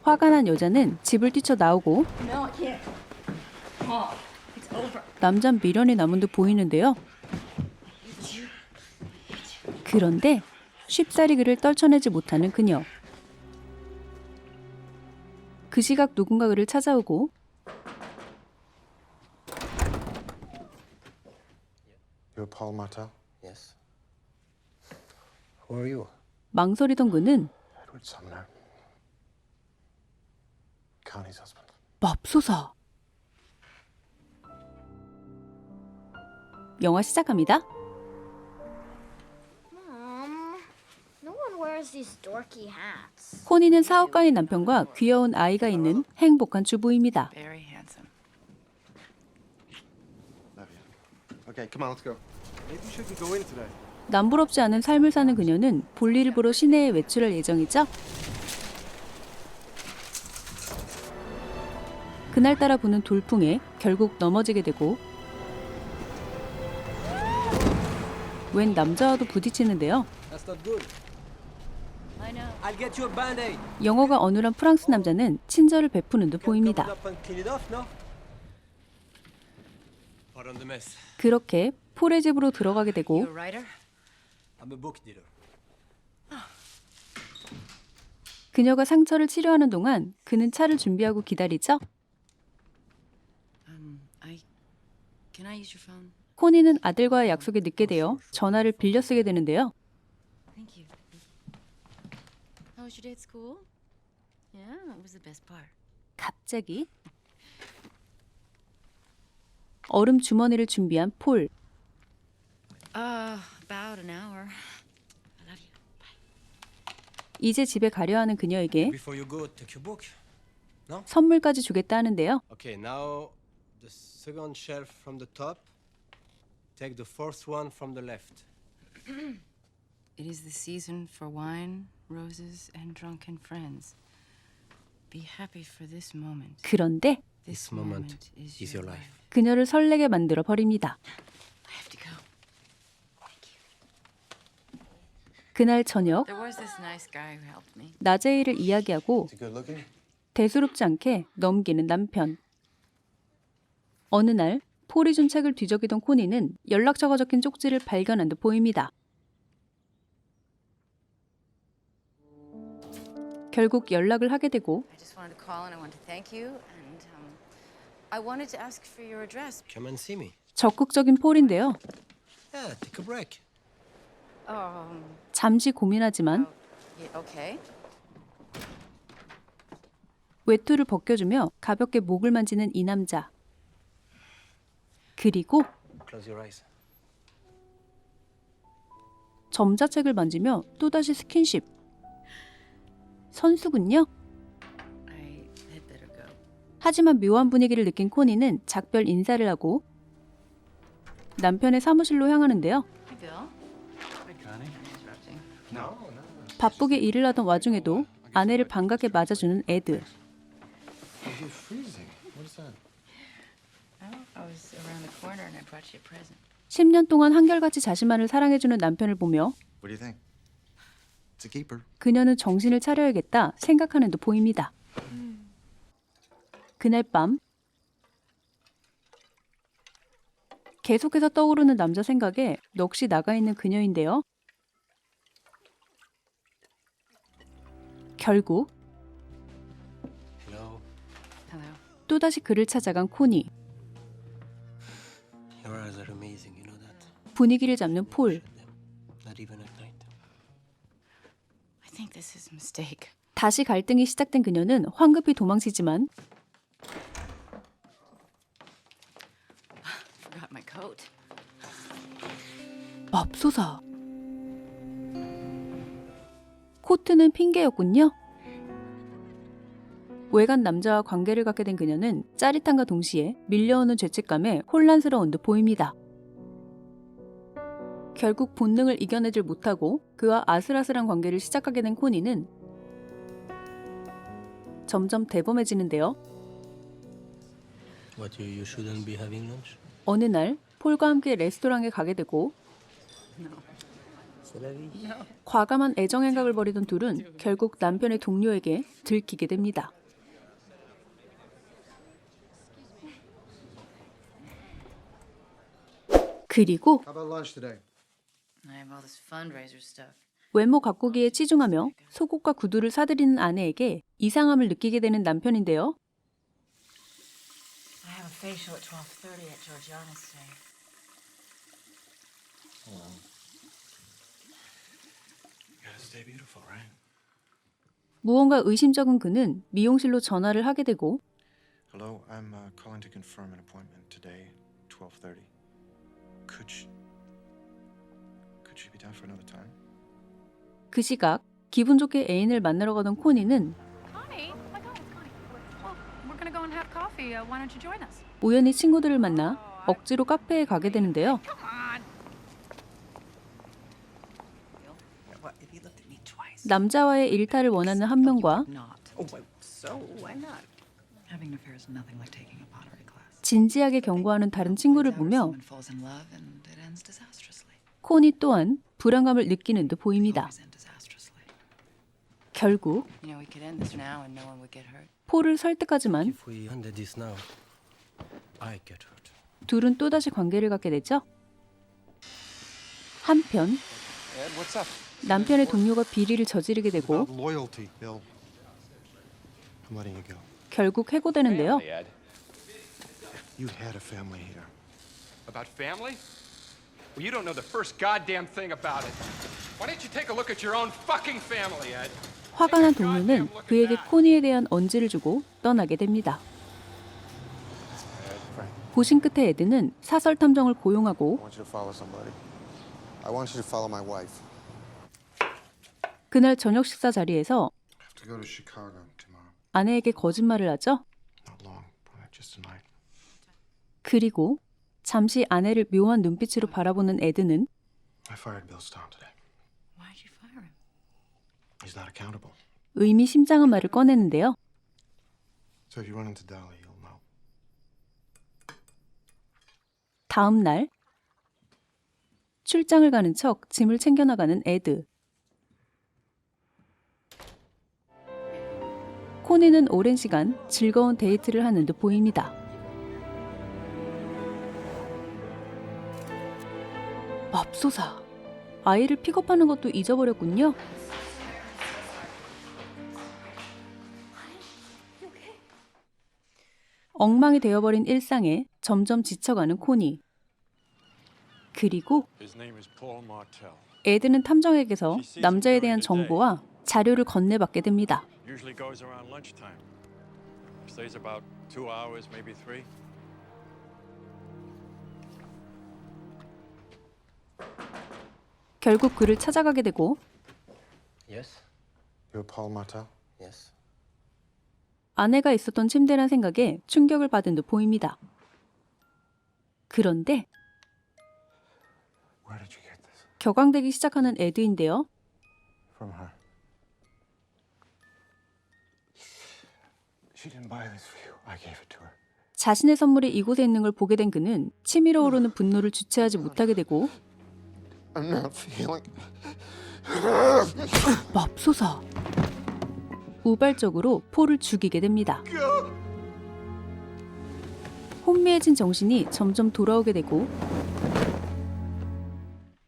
화가 난 여자는 집을 뛰쳐나오고 No, I can't. Mom, it's over. 남잔 미련이 남은 듯 보이는데요. 그런데 쉽사리 그를 떨쳐내지 못하는 그녀. 그 시각 누군가 그를 찾아오고 You're Paul Martel? Yes. Who are you? 망설이던 그는 Edward Sumner. Connie's husband. 맙소사. 영화 시작합니다. Mom, no one wears these dorky hats. 코니는 사업가인 남편과 귀여운 아이가 있는 행복한 주부입니다. Very handsome. Love you. Okay, come on, let's go. Maybe you shouldn't go in today. 남부럽지 않은 삶을 사는 그녀는 볼일을 보러 시내에 외출할 예정이죠. 그날따라 부는 돌풍에 결국 넘어지게 되고 웬 남자와도 부딪히는데요. That's not good. I know. I'll get you a band-aid. 영어가 어눌한 프랑스 남자는 친절을 베푸는 듯 보입니다. Cover it up and clean it off, no? Pardon the mess. 그렇게 폴의 집으로 들어가게 되고 You a writer? I'm a book dealer. 그녀가 상처를 치료하는 동안 그는 차를 준비하고 기다리죠. Can I use your phone? 코니는 아들과의 약속에 늦게 되어 전화를 빌려 쓰게 되는데요. Thank you. How was your day at school? Yeah, it was the best part. 갑자기 얼음 주머니를 준비한 폴. About an hour. I love you. Bye. 이제 집에 가려 하는 그녀에게 Before you go, take your book. 선물까지 주겠다 하는데요. Okay, now the second shelf from the top. Take the fourth one from the left. It is the season for wine, roses, and drunken friends. Be happy for this moment. 그런데 This moment is your life. 그녀를 설레게 만들어 버립니다. I have to go. 그날 저녁 There was this nice guy who helped me. 낮의 일을 이야기하고 Is he good looking? 대수롭지 않게 넘기는 남편. 어느 날 폴이 준 책을 뒤적이던 코니는 연락처가 적힌 쪽지를 발견한 듯 보입니다. 결국 연락을 하게 되고 I just wanted to call and I wanted to thank you and I wanted to ask for your address. Come and see me. 적극적인 폴인데요. Yeah, take a break. 잠시 고민하지만 Yeah, okay. 외투를 벗겨주며 가볍게 목을 만지는 이 남자. 그리고 Close your eyes. 점자책을 만지며 또다시 스킨십. 선수군요. I had better go. 하지만 묘한 분위기를 느낀 코니는 작별 인사를 하고 남편의 사무실로 향하는데요. Hey, Bill. Hey, Connie. Interrupting. No. 바쁘게 일을 하던 와중에도 아내를 반갑게 맞아주는 에드. You're freezing. What is that? Oh, I was around the corner and I brought you a present. 10년 동안 한결같이 자신만을 사랑해주는 남편을 보며 What do you think? It's a keeper. 그녀는 정신을 차려야겠다 생각하는 듯 보입니다. 그날 밤 계속해서 떠오르는 남자 생각에 넋이 나가 있는 그녀인데요. 결국 Hello. Hello. 또다시 그를 찾아간 코니. Your eyes are amazing, you know that. 분위기를 잡는 폴. Not even at night. I think this is a mistake. 다시 갈등이 시작된 그녀는 황급히 도망치지만 Forgot my coat. 맙소사. 코트는 핑계였군요. 외간 남자와 관계를 갖게 된 그녀는 짜릿함과 동시에 밀려오는 죄책감에 혼란스러운 듯 보입니다. 결국 본능을 이겨내질 못하고 그와 아슬아슬한 관계를 시작하게 된 코니는 점점 대범해지는데요. What, you shouldn't be having lunch? 어느 날 폴과 함께 레스토랑에 가게 되고 No. It's 과감한 애정 행각을 벌이던 둘은 결국 남편의 동료에게 들키게 됩니다. 그리고 How about lunch today? I have all this fundraiser stuff. 외모 가꾸기에 치중하며 속옷과 구두를 사들이는 아내에게 이상함을 느끼게 되는 남편인데요. I have a facial at 12:30 at Georgiana's today. You gotta stay beautiful, right? 무언가 의심쩍은 그는 미용실로 전화를 하게 되고 Hello, I'm calling to confirm an appointment today, 12:30. Could she be down for another time? 그 시각 기분 좋게 애인을 만나러 가던 코니는 Connie? Oh my God, it's Connie. Well, we're gonna go and have coffee. Why don't you join us? 우연히 친구들을 만나 억지로 카페에 가게 되는데요. Come on. What if he looked at me twice? 남자와의 일탈을 원하는 한 명과 Not. Oh, so why not? Having an affair is nothing like taking a pottery class. 진지하게 경고하는 다른 친구를 보며 Someone falls in love and it ends disastrously. 코니 또한 불안감을 느끼는 듯 보입니다. Always end disastrously. 결국 You know, we could end this now and no one would get hurt. 폴을 설득하지만 If we ended this now, I get hurt. 둘은 또다시 관계를 갖게 되죠. 한편 Ed, what's up? 남편의 동료가 비리를 저지르게 되고 About loyalty, Bill. I'm letting you go. 결국 해고되는데요. Ed. You had a family here. About family? Well, you don't know the first goddamn thing about it. Why don't you take a look at your own fucking family, Ed? 화가 난 동료는 그에게 코니에 대한 언지를 주고 떠나게 됩니다. 고심 끝에 에드는 사설 탐정을 I 고용하고 want you to follow somebody. I want you to follow my wife. 그날 저녁 식사 자리에서 I have to go to Chicago tomorrow. 아내에게 거짓말을 하죠. Not long, just tonight. 그리고 잠시 아내를 묘한 눈빛으로 바라보는 에드는 I fired Bill Stone today. Why'd you fire him? He's not accountable. 의미심장한 말을 꺼내는데요. So if you run into Dolly, you'll know. 다음 날 출장을 가는 척 짐을 챙겨나가는 에드. 코니는 오랜 시간 즐거운 데이트를 하는 듯 보입니다. 맙소사, 아이를 픽업하는 것도 잊어버렸군요. 엉망이 되어버린 일상에 점점 지쳐가는 코니. 그리고 His name is Paul Martell. 에드는 탐정에게서 남자에 대한 정보와 자료를 건네받게 됩니다. Usually goes around lunchtime. Stays about 2 hours, maybe 3. 결국 그를 찾아가게 되고 Yes? You're Paul Martell? Yes. 아내가 있었던 침대란 생각에 충격을 받은 듯 보입니다. 그런데 Where did you get this? 격앙되기 시작하는 에드인데요. From her. She didn't buy this for you. I gave it to her. 자신의 선물이 이곳에 있는 걸 보게 된 그는 치밀어 오르는 분노를 주체하지 못하게 되고 I'm not feeling. 맙소사. 우발적으로 폴을 죽이게 됩니다. 혼미해진 정신이 점점 돌아오게 되고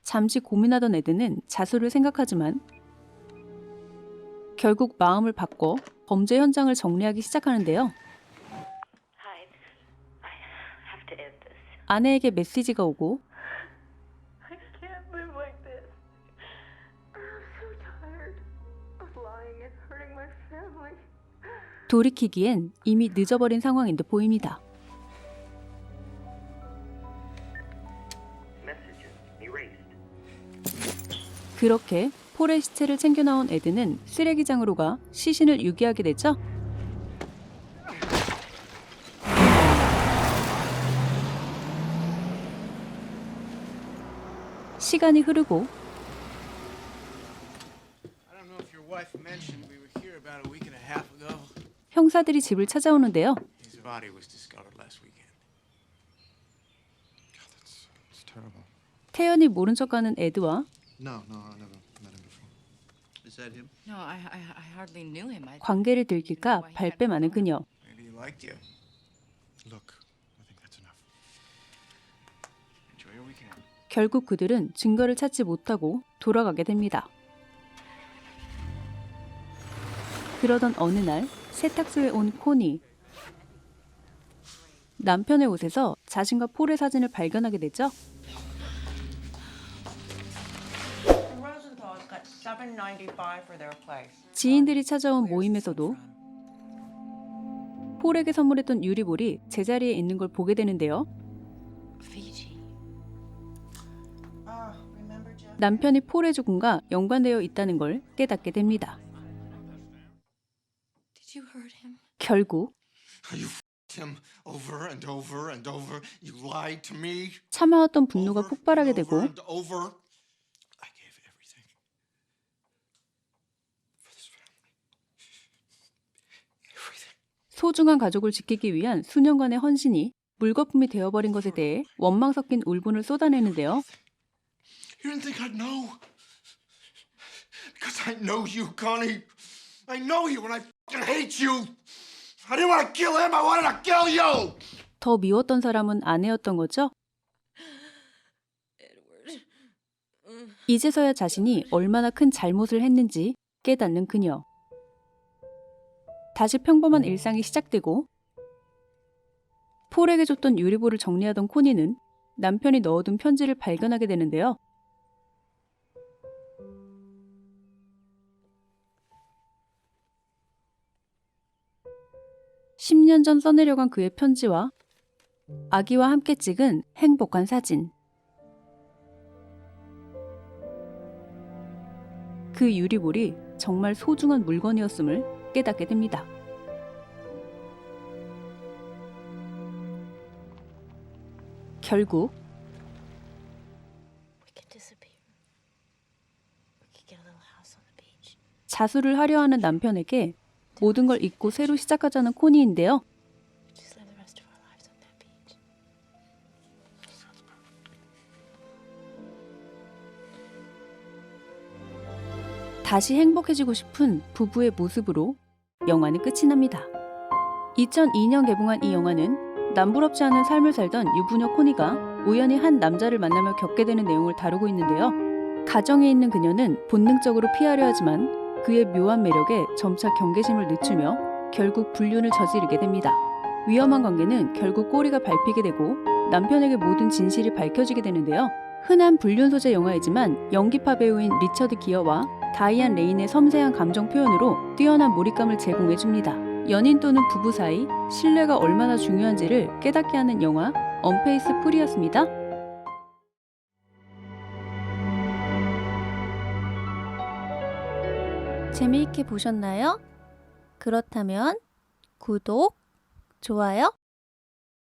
잠시 고민하던 에드는 자수를 생각하지만 결국 마음을 바꿔 범죄 현장을 정리하기 시작하는데요. have to end this. 아내에게 메시지가 오고 I can't live like this. I'm so tired of lying and hurting my family. 돌이키기엔 이미 늦어버린 상황인 듯 보입니다. Messages erased. 그렇게 폴의 시체를 챙겨 나온 에드는 쓰레기장으로 가 시신을 유기하게 되죠. 시간이 흐르고 I don't know if your wife mentioned we were here about a week and a half ago. 형사들이 집을 찾아오는데요. His body was discovered last weekend. God, that's terrible. 태연이 모른 척하는 에드와 No, I never met him before. Is that him? No, I hardly knew him. 관계를 들킬까 발뺌하는 그녀. Maybe he liked you. Look, I think that's enough. Enjoy your weekend. 결국 그들은 증거를 찾지 못하고 돌아가게 됩니다. 그러던 어느 날 세탁소에 온 코니. 남편의 옷에서 자신과 폴의 사진을 발견하게 되죠. Rosenthal's got $7.95 for their place. 지인들이 찾아온 모임에서도 폴에게 선물했던 유리볼이 제자리에 있는 걸 보게 되는데요. Fiji. Remember Jeff? 남편이 폴의 죽음과 연관되어 있다는 걸 깨닫게 됩니다. Did you hurt him? 결국 You f***ed him over and over and over. You lied to me. 참아왔던 분노가 Over 폭발하게 and 되고 over and over. I gave everything for this family. Everything. 소중한 가족을 지키기 위한 수년간의 헌신이 물거품이 되어버린 것에 대해 원망 섞인 울분을 쏟아내는데요. You didn't think I'd know? Because I know you, Connie. I know you and I fucking hate you. I didn't want to kill him. I wanted to kill you. 더 미웠던 사람은 아내였던 거죠? 이제서야 자신이 얼마나 큰 잘못을 했는지 깨닫는 그녀. 다시 평범한 일상이 시작되고 폴에게 줬던 유리볼을 정리하던 코니는 남편이 넣어둔 편지를 발견하게 되는데요. (10년) 전 써내려간 그의 편지와 아기와 함께 찍은 행복한 사진. 그 유리볼이 정말 소중한 물건이었음을 깨닫게 됩니다. 결국 We could disappear. We could get a little house on the beach. 자수를 하려 하는 남편에게 모든 걸 잊고 새로 시작하자는 코니인데요. Just live the rest of our lives on that beach. 다시 행복해지고 싶은 부부의 모습으로 영화는 끝이 납니다. 2002년 개봉한 이 영화는 남부럽지 않은 삶을 살던 유부녀 코니가 우연히 한 남자를 만나며 겪게 되는 내용을 다루고 있는데요. 가정에 있는 그녀는 본능적으로 피하려 하지만 그의 묘한 매력에 점차 경계심을 늦추며 결국 불륜을 저지르게 됩니다. 위험한 관계는 결국 꼬리가 밟히게 되고 남편에게 모든 진실이 밝혀지게 되는데요. 흔한 불륜 소재 영화이지만 연기파 배우인 리처드 기어와 다이안 레인의 섬세한 감정 표현으로 뛰어난 몰입감을 제공해줍니다. 연인 또는 부부 사이 신뢰가 얼마나 중요한지를 깨닫게 하는 영화 언페이스 풀이었습니다. 재미있게 보셨나요? 그렇다면 구독, 좋아요